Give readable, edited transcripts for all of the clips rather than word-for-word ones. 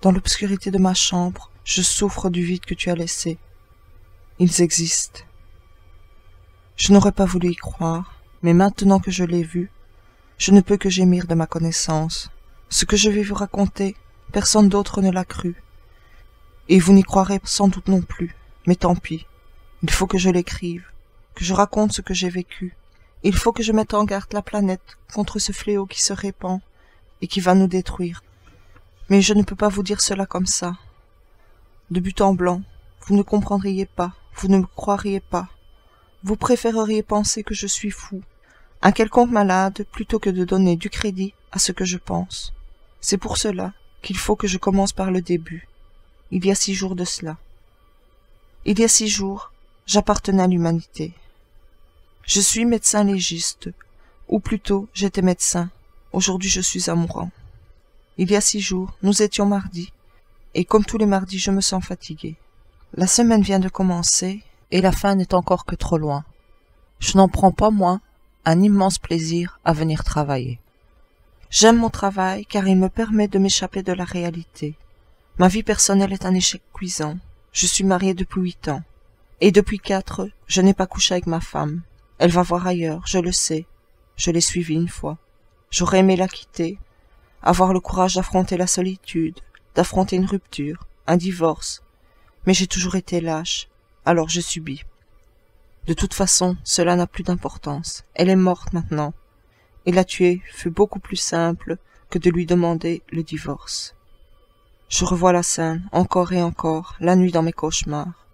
Dans l'obscurité de ma chambre, je souffre du vide que tu as laissé. Ils existent. Je n'aurais pas voulu y croire, mais maintenant que je l'ai vu, je ne peux que gémir de ma connaissance. Ce que je vais vous raconter, personne d'autre ne l'a cru. Et vous n'y croirez sans doute non plus, mais tant pis. Il faut que je l'écrive, que je raconte ce que j'ai vécu. Il faut que je mette en garde la planète contre ce fléau qui se répand et qui va nous détruire. Mais je ne peux pas vous dire cela comme ça. De but en blanc, vous ne comprendriez pas, vous ne me croiriez pas. Vous préféreriez penser que je suis fou, un quelconque malade, plutôt que de donner du crédit à ce que je pense. C'est pour cela qu'il faut que je commence par le début. Il y a 6 jours de cela. Il y a 6 jours, j'appartenais à l'humanité. Je suis médecin légiste, ou plutôt j'étais médecin. Aujourd'hui je suis amourant. Il y a 6 jours, nous étions mardi, et comme tous les mardis, je me sens fatigué. La semaine vient de commencer, et la fin n'est encore que trop loin. Je n'en prends pas moins un immense plaisir à venir travailler. J'aime mon travail car il me permet de m'échapper de la réalité. Ma vie personnelle est un échec cuisant. Je suis marié depuis 8 ans, et depuis 4, je n'ai pas couché avec ma femme. Elle va voir ailleurs, je le sais. Je l'ai suivie une fois. J'aurais aimé la quitter, avoir le courage d'affronter la solitude, d'affronter une rupture, un divorce. Mais j'ai toujours été lâche, alors je subis. De toute façon, cela n'a plus d'importance. Elle est morte maintenant. Et la tuer fut beaucoup plus simple que de lui demander le divorce. Je revois la scène, encore et encore, la nuit dans mes cauchemars.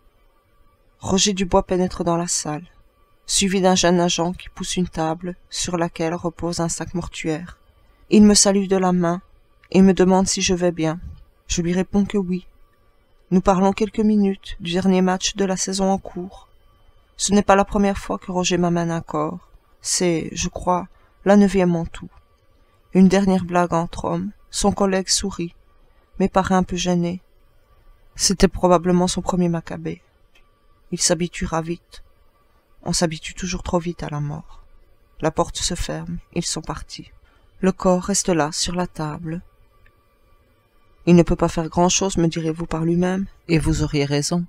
Roger Dubois pénètre dans la salle, suivi d'un jeune agent qui pousse une table sur laquelle repose un sac mortuaire. Il me salue de la main et me demande si je vais bien. Je lui réponds que oui. Nous parlons quelques minutes du dernier match de la saison en cours. Ce n'est pas la première fois que Roger m'amène un corps. C'est, je crois, la 9e en tout. Une dernière blague entre hommes. Son collègue sourit, mais paraît un peu gêné. C'était probablement son premier Maccabée. Il s'habituera vite. On s'habitue toujours trop vite à la mort. La porte se ferme, ils sont partis. Le corps reste là, sur la table. Il ne peut pas faire grand-chose, me direz-vous par lui-même, et vous auriez raison.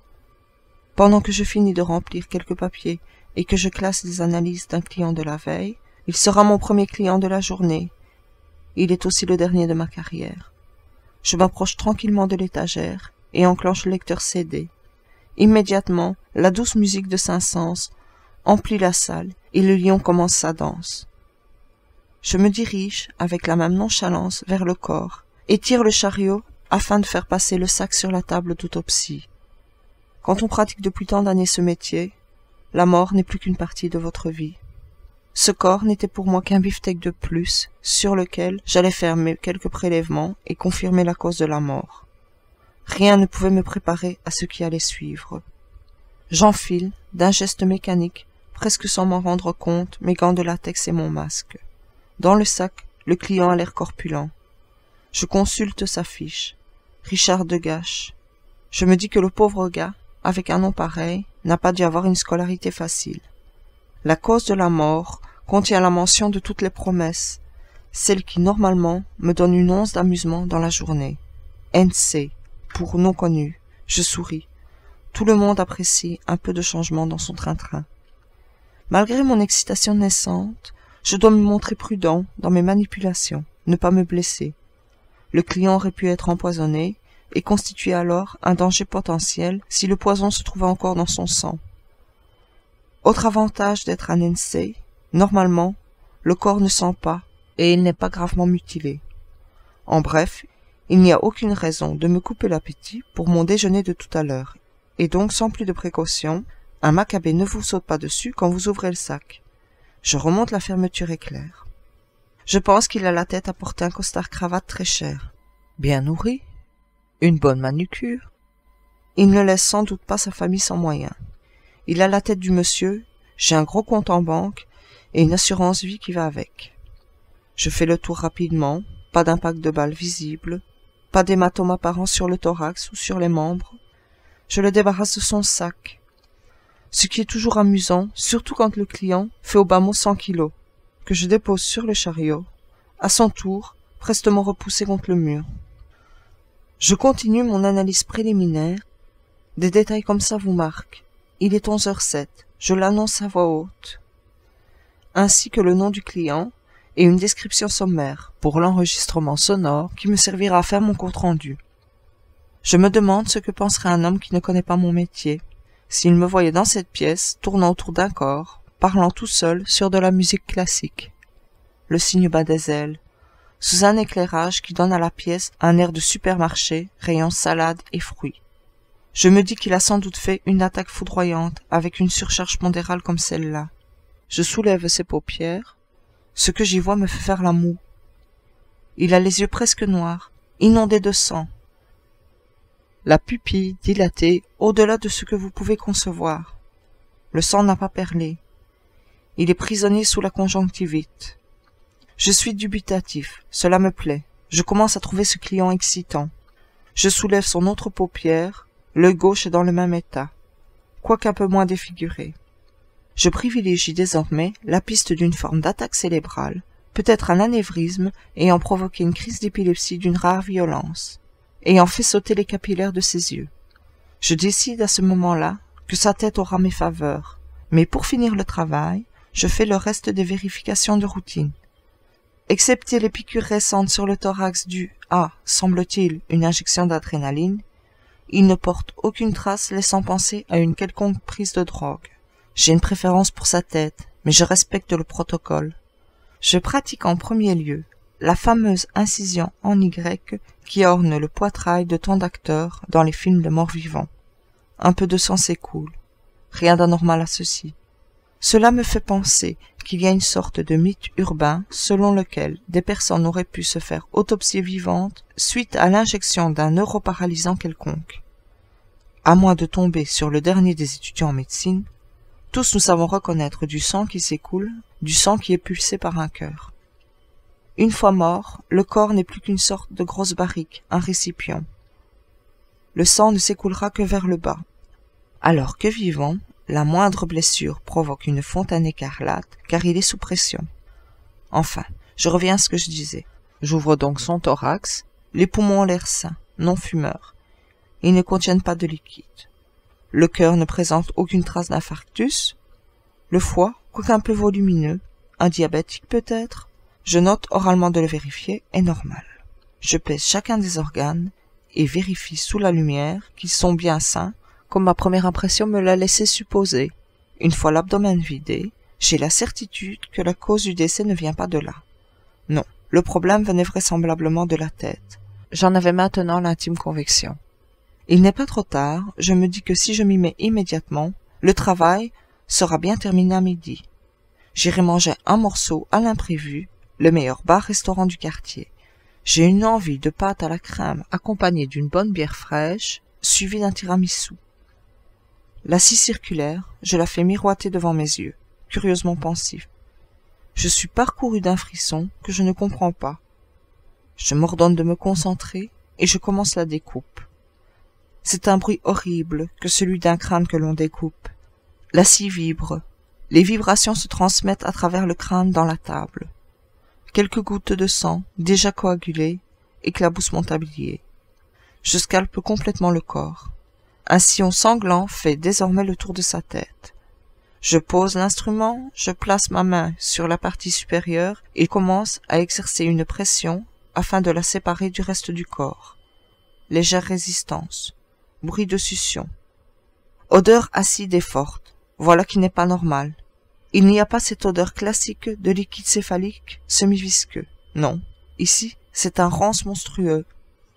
Pendant que je finis de remplir quelques papiers et que je classe les analyses d'un client de la veille, il sera mon premier client de la journée. Il est aussi le dernier de ma carrière. Je m'approche tranquillement de l'étagère et enclenche le lecteur CD. Immédiatement, la douce musique de Saint-Saëns emplit la salle et le lion commence sa danse. Je me dirige, avec la même nonchalance, vers le corps, et tire le chariot afin de faire passer le sac sur la table d'autopsie. Quand on pratique depuis tant d'années ce métier, la mort n'est plus qu'une partie de votre vie. Ce corps n'était pour moi qu'un beefsteak de plus, sur lequel j'allais faire quelques prélèvements et confirmer la cause de la mort. Rien ne pouvait me préparer à ce qui allait suivre. J'enfile, d'un geste mécanique, presque sans m'en rendre compte, mes gants de latex et mon masque. Dans le sac, le client a l'air corpulent. Je consulte sa fiche. Richard Degache. Je me dis que le pauvre gars, avec un nom pareil, n'a pas dû avoir une scolarité facile. La cause de la mort contient la mention de toutes les promesses, celles qui normalement me donnent une once d'amusement dans la journée. NC, pour non connu. Je souris. Tout le monde apprécie un peu de changement dans son train-train. Malgré mon excitation naissante, je dois me montrer prudent dans mes manipulations, ne pas me blesser. Le client aurait pu être empoisonné et constituer alors un danger potentiel si le poison se trouvait encore dans son sang. Autre avantage d'être un NC, normalement, le corps ne sent pas et il n'est pas gravement mutilé. En bref, il n'y a aucune raison de me couper l'appétit pour mon déjeuner de tout à l'heure, et donc sans plus de précaution, un Maccabée ne vous saute pas dessus quand vous ouvrez le sac. Je remonte la fermeture éclair. Je pense qu'il a la tête à porter un costard-cravate très cher. Bien nourri, une bonne manucure. Il ne laisse sans doute pas sa famille sans moyens. Il a la tête du monsieur, j'ai un gros compte en banque et une assurance vie qui va avec. Je fais le tour rapidement, pas d'impact de balle visible, Pas d'hématome apparent sur le thorax ou sur les membres. Je le débarrasse de son sac. Ce qui est toujours amusant, surtout quand le client fait au bas mot 100 kilos, que je dépose sur le chariot, à son tour, prestement repoussé contre le mur. Je continue mon analyse préliminaire. Des détails comme ça vous marquent. Il est 11h07. Je l'annonce à voix haute. Ainsi que le nom du client et une description sommaire pour l'enregistrement sonore qui me servira à faire mon compte-rendu. Je me demande ce que penserait un homme qui ne connaît pas mon métier s'il me voyait dans cette pièce, tournant autour d'un corps, parlant tout seul sur de la musique classique. Le cygne bat des ailes, sous un éclairage qui donne à la pièce un air de supermarché, rayon salade et fruits. Je me dis qu'il a sans doute fait une attaque foudroyante avec une surcharge pondérale comme celle-là. Je soulève ses paupières. Ce que j'y vois me fait faire la moue. Il a les yeux presque noirs, inondés de sang. La pupille dilatée au-delà de ce que vous pouvez concevoir. Le sang n'a pas perlé. Il est prisonnier sous la conjonctivite. Je suis dubitatif, cela me plaît. Je commence à trouver ce client excitant. Je soulève son autre paupière, l'œil gauche est dans le même état, quoique un peu moins défiguré. Je privilégie désormais la piste d'une forme d'attaque cérébrale, peut-être un anévrisme ayant provoqué une crise d'épilepsie d'une rare violence, ayant fait sauter les capillaires de ses yeux. Je décide à ce moment-là que sa tête aura mes faveurs, mais pour finir le travail, je fais le reste des vérifications de routine. Excepté les piqûres récentes sur le thorax dues à, semble-t-il, une injection d'adrénaline, il ne porte aucune trace laissant penser à une quelconque prise de drogue. J'ai une préférence pour sa tête, mais je respecte le protocole. Je pratique en premier lieu la fameuse incision en Y qui orne le poitrail de tant d'acteurs dans les films de morts-vivants. Un peu de sang s'écoule. Rien d'anormal à ceci. Cela me fait penser qu'il y a une sorte de mythe urbain selon lequel des personnes auraient pu se faire autopsier vivante suite à l'injection d'un neuroparalysant quelconque. À moins de tomber sur le dernier des étudiants en médecine, tous nous savons reconnaître du sang qui s'écoule, du sang qui est pulsé par un cœur. Une fois mort, le corps n'est plus qu'une sorte de grosse barrique, un récipient. Le sang ne s'écoulera que vers le bas. Alors que vivant, la moindre blessure provoque une fontaine écarlate, car il est sous pression. Enfin, je reviens à ce que je disais. J'ouvre donc son thorax, les poumons ont l'air sains, non fumeurs. Ils ne contiennent pas de liquide. Le cœur ne présente aucune trace d'infarctus. Le foie, quoique un peu volumineux, un diabétique peut-être, je note oralement de le vérifier, est normal. Je pèse chacun des organes et vérifie sous la lumière qu'ils sont bien sains, comme ma première impression me l'a laissé supposer. Une fois l'abdomen vidé, j'ai la certitude que la cause du décès ne vient pas de là. Non, le problème venait vraisemblablement de la tête. J'en avais maintenant l'intime conviction. Il n'est pas trop tard, je me dis que si je m'y mets immédiatement, le travail sera bien terminé à midi. J'irai manger un morceau à l'imprévu, le meilleur bar-restaurant du quartier. J'ai une envie de pâte à la crème accompagnée d'une bonne bière fraîche, suivie d'un tiramisu. La scie circulaire, je la fais miroiter devant mes yeux, curieusement pensif. Je suis parcouru d'un frisson que je ne comprends pas. Je m'ordonne de me concentrer et je commence la découpe. C'est un bruit horrible que celui d'un crâne que l'on découpe. La scie vibre. Les vibrations se transmettent à travers le crâne dans la table. Quelques gouttes de sang, déjà coagulées, éclaboussent mon tablier. Je scalpe complètement le corps. Un sillon sanglant fait désormais le tour de sa tête. Je pose l'instrument, je place ma main sur la partie supérieure et commence à exercer une pression afin de la séparer du reste du corps. Légère résistance. Bruit de succion. Odeur acide et forte. Voilà qui n'est pas normal. Il n'y a pas cette odeur classique de liquide céphalique semi-visqueux. Non. Ici, c'est un rance monstrueux.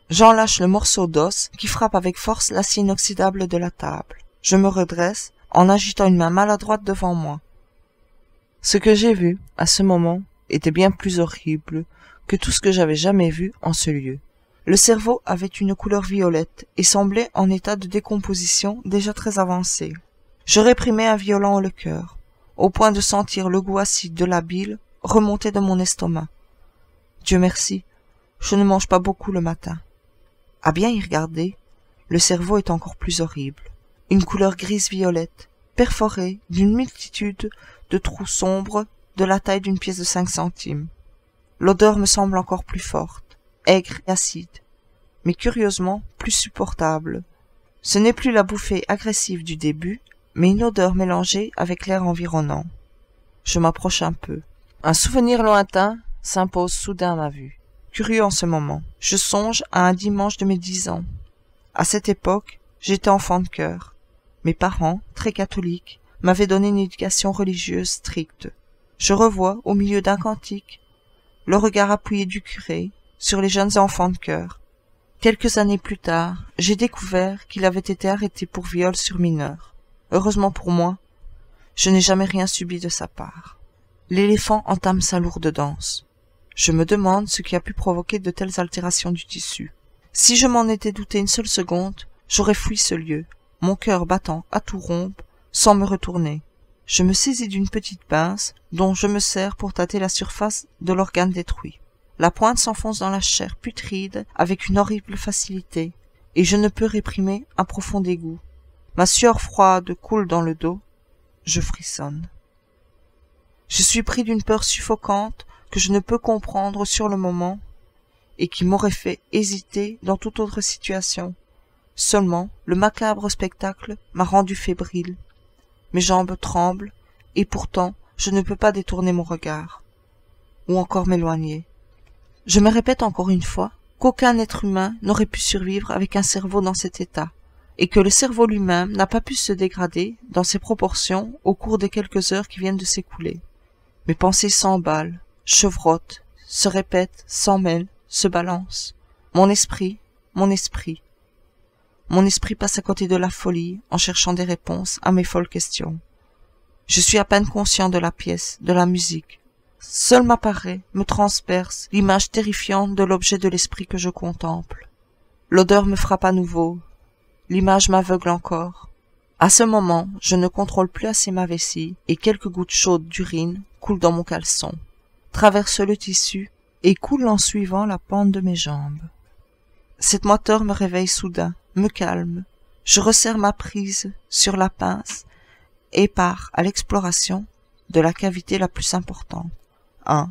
J'enlâche le morceau d'os qui frappe avec force l'acier inoxydable de la table. Je me redresse en agitant une main maladroite devant moi. Ce que j'ai vu, à ce moment, était bien plus horrible que tout ce que j'avais jamais vu en ce lieu. Le cerveau avait une couleur violette et semblait en état de décomposition déjà très avancé. Je réprimais un violent le cœur, au point de sentir le goût acide de la bile remonter de mon estomac. Dieu merci, je ne mange pas beaucoup le matin. À bien y regarder, le cerveau est encore plus horrible. Une couleur grise-violette, perforée d'une multitude de trous sombres de la taille d'une pièce de 5 centimes. L'odeur me semble encore plus forte, aigre et acide, mais curieusement plus supportable. Ce n'est plus la bouffée agressive du début, mais une odeur mélangée avec l'air environnant. Je m'approche un peu. Un souvenir lointain s'impose soudain à ma vue. Curieux en ce moment, je songe à un dimanche de mes 10 ans. À cette époque, j'étais enfant de chœur. Mes parents, très catholiques, m'avaient donné une éducation religieuse stricte. Je revois, au milieu d'un cantique, le regard appuyé du curé sur les jeunes enfants de chœur. Quelques années plus tard, j'ai découvert qu'il avait été arrêté pour viol sur mineur. Heureusement pour moi, je n'ai jamais rien subi de sa part. L'éléphant entame sa lourde danse. Je me demande ce qui a pu provoquer de telles altérations du tissu. Si je m'en étais douté une seule seconde, j'aurais fui ce lieu, mon cœur battant à tout rompre, sans me retourner. Je me saisis d'une petite pince, dont je me sers pour tâter la surface de l'organe détruit. La pointe s'enfonce dans la chair putride avec une horrible facilité, et je ne peux réprimer un profond dégoût. Ma sueur froide coule dans le dos, je frissonne. Je suis pris d'une peur suffocante que je ne peux comprendre sur le moment, et qui m'aurait fait hésiter dans toute autre situation. Seulement, le macabre spectacle m'a rendu fébrile. Mes jambes tremblent, et pourtant, je ne peux pas détourner mon regard, ou encore m'éloigner. Je me répète encore une fois qu'aucun être humain n'aurait pu survivre avec un cerveau dans cet état, et que le cerveau lui-même n'a pas pu se dégrader dans ses proportions au cours des quelques heures qui viennent de s'écouler. Mes pensées s'emballent, chevrottent, se répètent, s'emmêlent, se balancent. Mon esprit passe à côté de la folie en cherchant des réponses à mes folles questions. Je suis à peine conscient de la pièce, de la musique. Seul m'apparaît, me transperce, l'image terrifiante de l'objet de l'esprit que je contemple. L'odeur me frappe à nouveau. L'image m'aveugle encore. À ce moment, je ne contrôle plus assez ma vessie et quelques gouttes chaudes d'urine coulent dans mon caleçon, traversent le tissu et coulent en suivant la pente de mes jambes. Cette moiteur me réveille soudain, me calme. Je resserre ma prise sur la pince et pars à l'exploration de la cavité la plus importante. 1,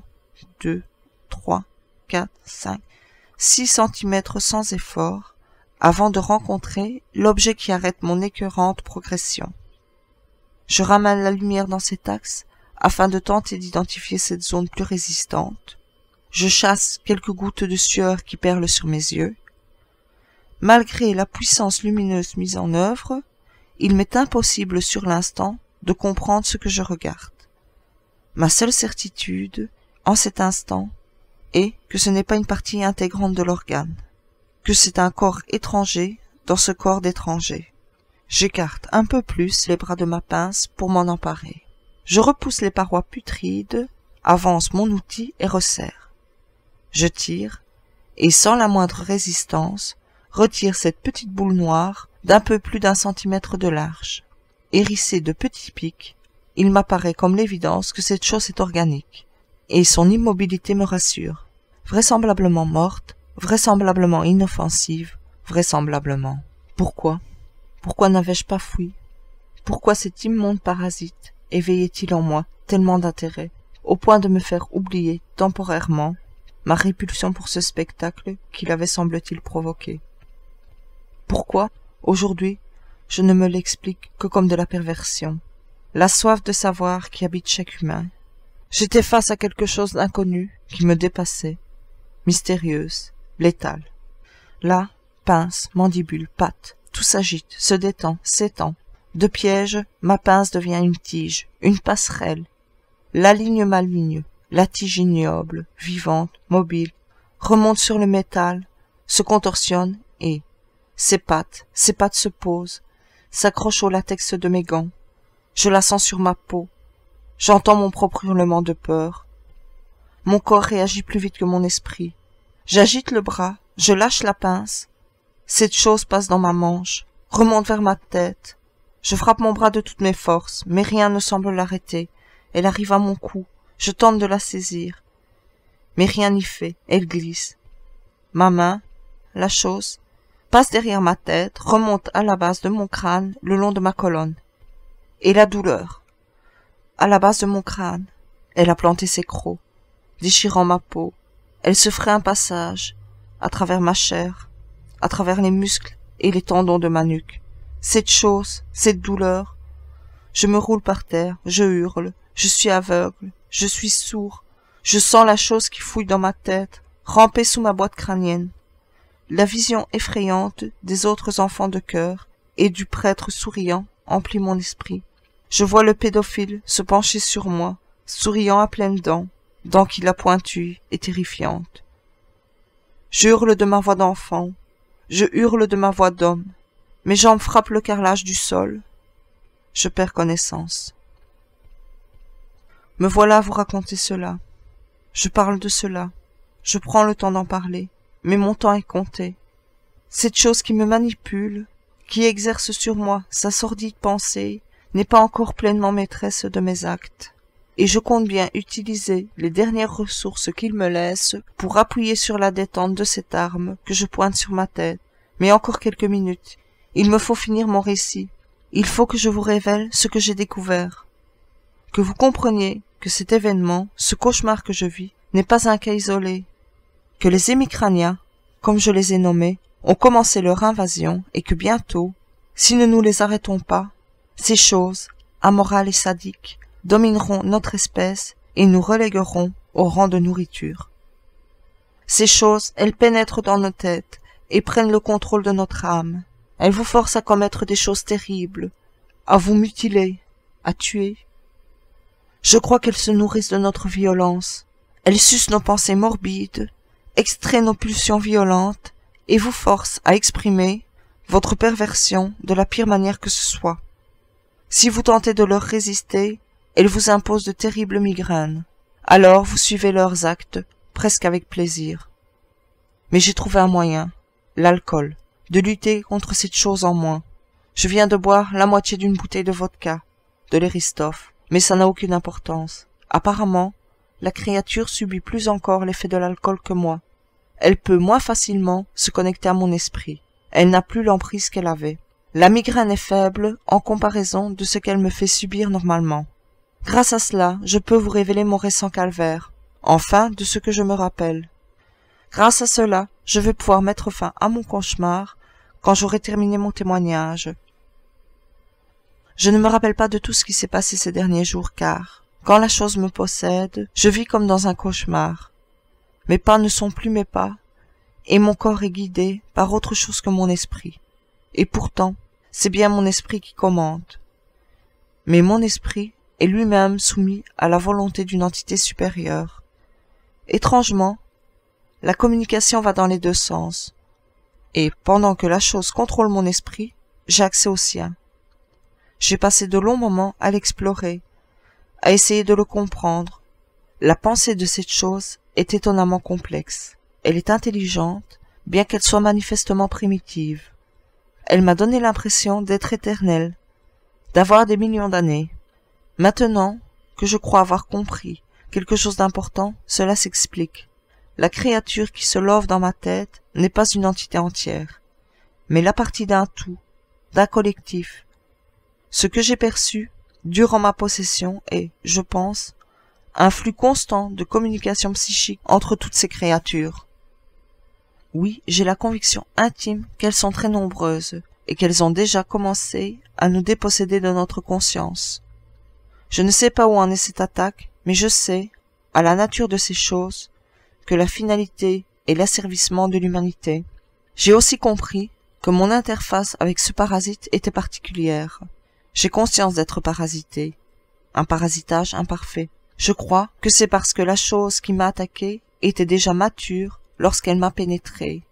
2, 3, 4, 5, 6 centimètres sans effort, avant de rencontrer l'objet qui arrête mon écœurante progression. Je ramène la lumière dans cet axe afin de tenter d'identifier cette zone plus résistante. Je chasse quelques gouttes de sueur qui perlent sur mes yeux. Malgré la puissance lumineuse mise en œuvre, il m'est impossible sur l'instant de comprendre ce que je regarde. Ma seule certitude, en cet instant, est que ce n'est pas une partie intégrante de l'organe, que c'est un corps étranger dans ce corps d'étranger. J'écarte un peu plus les bras de ma pince pour m'en emparer. Je repousse les parois putrides, avance mon outil et resserre. Je tire, et sans la moindre résistance, retire cette petite boule noire d'un peu plus d'1 centimètre de large. Hérissée de petits pics, il m'apparaît comme l'évidence que cette chose est organique, et son immobilité me rassure. Vraisemblablement morte, vraisemblablement inoffensive, vraisemblablement. Pourquoi n'avais-je pas fui? Pourquoi cet immonde parasite éveillait-il en moi tellement d'intérêt, au point de me faire oublier temporairement ma répulsion pour ce spectacle qu'il avait semble-t-il provoqué? Pourquoi, aujourd'hui, je ne me l'explique que comme de la perversion, la soif de savoir qui habite chaque humain. J'étais face à quelque chose d'inconnu qui me dépassait, mystérieuse, létale. Là, pince, mandibule, patte, tout s'agite, se détend, s'étend. De piège, ma pince devient une tige, une passerelle. La ligne ma ligne, la tige ignoble, vivante, mobile, remonte sur le métal, se contorsionne et, ses pattes se posent, s'accrochent au latex de mes gants. Je la sens sur ma peau. J'entends mon propre hurlement de peur. Mon corps réagit plus vite que mon esprit. J'agite le bras, je lâche la pince. Cette chose passe dans ma manche, remonte vers ma tête. Je frappe mon bras de toutes mes forces, mais rien ne semble l'arrêter. Elle arrive à mon cou, je tente de la saisir. Mais rien n'y fait, elle glisse. Ma main, la chose, passe derrière ma tête, remonte à la base de mon crâne, le long de ma colonne. Et la douleur, à la base de mon crâne, elle a planté ses crocs, déchirant ma peau. Elle se ferait un passage, à travers ma chair, à travers les muscles et les tendons de ma nuque. Cette chose, cette douleur, je me roule par terre, je hurle, je suis aveugle, je suis sourd, je sens la chose qui fouille dans ma tête, ramper sous ma boîte crânienne. La vision effrayante des autres enfants de chœur et du prêtre souriant emplit mon esprit. Je vois le pédophile se pencher sur moi, souriant à pleines dents qu'il a pointues et terrifiantes. Je hurle de ma voix d'enfant, je hurle de ma voix d'homme. Mes jambes frappent le carrelage du sol. Je perds connaissance. Me voilà à vous raconter cela. Je parle de cela. Je prends le temps d'en parler. Mais mon temps est compté. Cette chose qui me manipule, qui exerce sur moi sa sordide pensée, n'est pas encore pleinement maîtresse de mes actes. Et je compte bien utiliser les dernières ressources qu'il me laisse pour appuyer sur la détente de cette arme que je pointe sur ma tête. Mais encore quelques minutes. Il me faut finir mon récit. Il faut que je vous révèle ce que j'ai découvert. Que vous compreniez que cet événement, ce cauchemar que je vis, n'est pas un cas isolé. Que les hémicraniens, comme je les ai nommés, ont commencé leur invasion et que bientôt, si nous ne nous les arrêtons pas, ces choses, amorales et sadiques, domineront notre espèce et nous relégueront au rang de nourriture. Ces choses, elles pénètrent dans nos têtes et prennent le contrôle de notre âme. Elles vous forcent à commettre des choses terribles, à vous mutiler, à tuer. Je crois qu'elles se nourrissent de notre violence. Elles sucent nos pensées morbides, extraient nos pulsions violentes et vous forcent à exprimer votre perversion de la pire manière que ce soit. Si vous tentez de leur résister, elles vous imposent de terribles migraines. Alors vous suivez leurs actes, presque avec plaisir. Mais j'ai trouvé un moyen, l'alcool, de lutter contre cette chose en moi. Je viens de boire la moitié d'une bouteille de vodka, de l'Eristoff, mais ça n'a aucune importance. Apparemment, la créature subit plus encore l'effet de l'alcool que moi. Elle peut moins facilement se connecter à mon esprit. Elle n'a plus l'emprise qu'elle avait. La migraine est faible en comparaison de ce qu'elle me fait subir normalement. Grâce à cela, je peux vous révéler mon récent calvaire, enfin de ce que je me rappelle. Grâce à cela, je vais pouvoir mettre fin à mon cauchemar quand j'aurai terminé mon témoignage. Je ne me rappelle pas de tout ce qui s'est passé ces derniers jours car, quand la chose me possède, je vis comme dans un cauchemar. Mes pas ne sont plus mes pas, et mon corps est guidé par autre chose que mon esprit. Et pourtant, c'est bien mon esprit qui commande. Mais mon esprit est lui-même soumis à la volonté d'une entité supérieure. Étrangement, la communication va dans les deux sens, et pendant que la chose contrôle mon esprit, j'ai accès au sien. J'ai passé de longs moments à l'explorer, à essayer de le comprendre. La pensée de cette chose est étonnamment complexe. Elle est intelligente, bien qu'elle soit manifestement primitive. Elle m'a donné l'impression d'être éternelle, d'avoir des millions d'années. Maintenant que je crois avoir compris quelque chose d'important, cela s'explique. La créature qui se love dans ma tête n'est pas une entité entière, mais la partie d'un tout, d'un collectif. Ce que j'ai perçu durant ma possession est, je pense, un flux constant de communication psychique entre toutes ces créatures. Oui, j'ai la conviction intime qu'elles sont très nombreuses et qu'elles ont déjà commencé à nous déposséder de notre conscience. Je ne sais pas où en est cette attaque, mais je sais, à la nature de ces choses, que la finalité est l'asservissement de l'humanité. J'ai aussi compris que mon interface avec ce parasite était particulière. J'ai conscience d'être parasité, un parasitage imparfait. Je crois que c'est parce que la chose qui m'a attaqué était déjà mature lorsqu'elle m'a pénétré,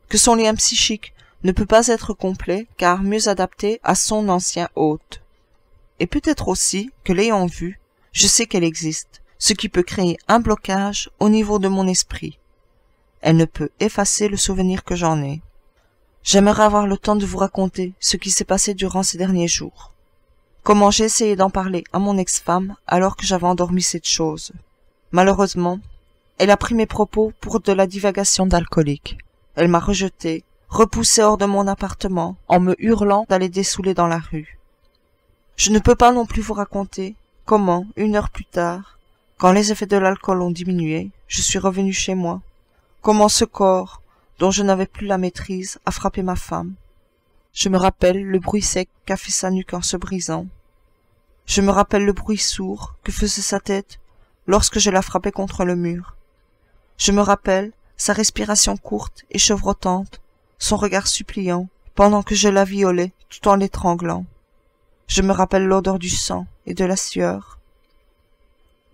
que son lien psychique ne peut pas être complet car mieux adapté à son ancien hôte. Et peut-être aussi que l'ayant vue, je sais qu'elle existe, ce qui peut créer un blocage au niveau de mon esprit. Elle ne peut effacer le souvenir que j'en ai. J'aimerais avoir le temps de vous raconter ce qui s'est passé durant ces derniers jours. Comment j'ai essayé d'en parler à mon ex-femme alors que j'avais endormi cette chose. Malheureusement, elle a pris mes propos pour de la divagation d'alcoolique. Elle m'a rejeté, repoussé hors de mon appartement, en me hurlant d'aller dessouler dans la rue. Je ne peux pas non plus vous raconter comment, 1 heure plus tard, quand les effets de l'alcool ont diminué, je suis revenu chez moi, comment ce corps, dont je n'avais plus la maîtrise, a frappé ma femme. Je me rappelle le bruit sec qu'a fait sa nuque en se brisant. Je me rappelle le bruit sourd que faisait sa tête lorsque je la frappais contre le mur. Je me rappelle sa respiration courte et chevrotante, son regard suppliant, pendant que je la violais tout en l'étranglant. Je me rappelle l'odeur du sang et de la sueur.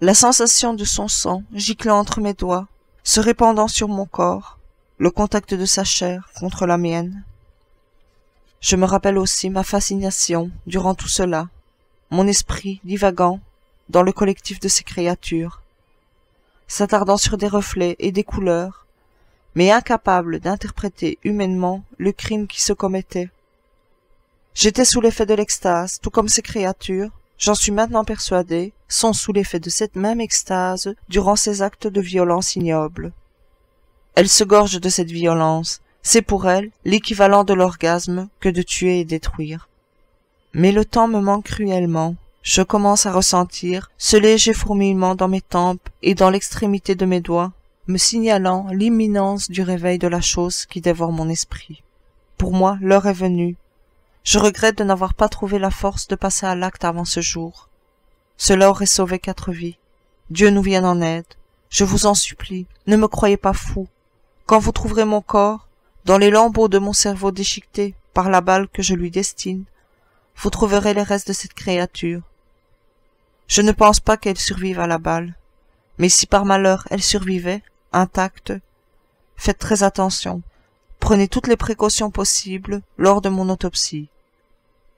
La sensation de son sang giclant entre mes doigts, se répandant sur mon corps, le contact de sa chair contre la mienne. Je me rappelle aussi ma fascination durant tout cela, mon esprit divagant dans le collectif de ces créatures, s'attardant sur des reflets et des couleurs, mais incapable d'interpréter humainement le crime qui se commettait. J'étais sous l'effet de l'extase, tout comme ces créatures, j'en suis maintenant persuadé, sont sous l'effet de cette même extase durant ces actes de violence ignobles. Elles se gorgent de cette violence, c'est pour elles l'équivalent de l'orgasme que de tuer et détruire. Mais le temps me manque cruellement, je commence à ressentir ce léger fourmillement dans mes tempes et dans l'extrémité de mes doigts, me signalant l'imminence du réveil de la chose qui dévore mon esprit. Pour moi, l'heure est venue. Je regrette de n'avoir pas trouvé la force de passer à l'acte avant ce jour. Cela aurait sauvé 4 vies. Dieu nous vienne en aide. Je vous en supplie, ne me croyez pas fou. Quand vous trouverez mon corps, dans les lambeaux de mon cerveau déchiqueté par la balle que je lui destine, vous trouverez les restes de cette créature. Je ne pense pas qu'elle survive à la balle, mais si par malheur elle survivait, intacte, faites très attention, prenez toutes les précautions possibles lors de mon autopsie.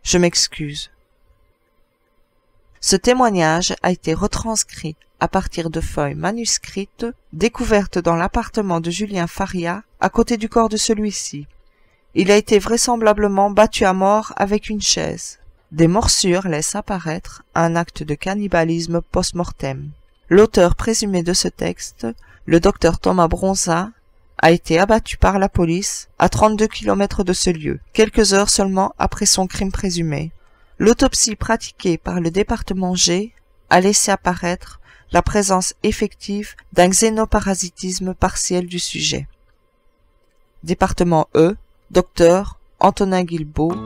Je m'excuse. Ce témoignage a été retranscrit à partir de feuilles manuscrites découvertes dans l'appartement de Julien Faria à côté du corps de celui-ci. Il a été vraisemblablement battu à mort avec une chaise. Des morsures laissent apparaître un acte de cannibalisme post-mortem. L'auteur présumé de ce texte, le docteur Thomas Bronza, a été abattu par la police à 32 km de ce lieu, quelques heures seulement après son crime présumé. L'autopsie pratiquée par le département G a laissé apparaître la présence effective d'un xénoparasitisme partiel du sujet. Département E, Dr Antonin Guilbault.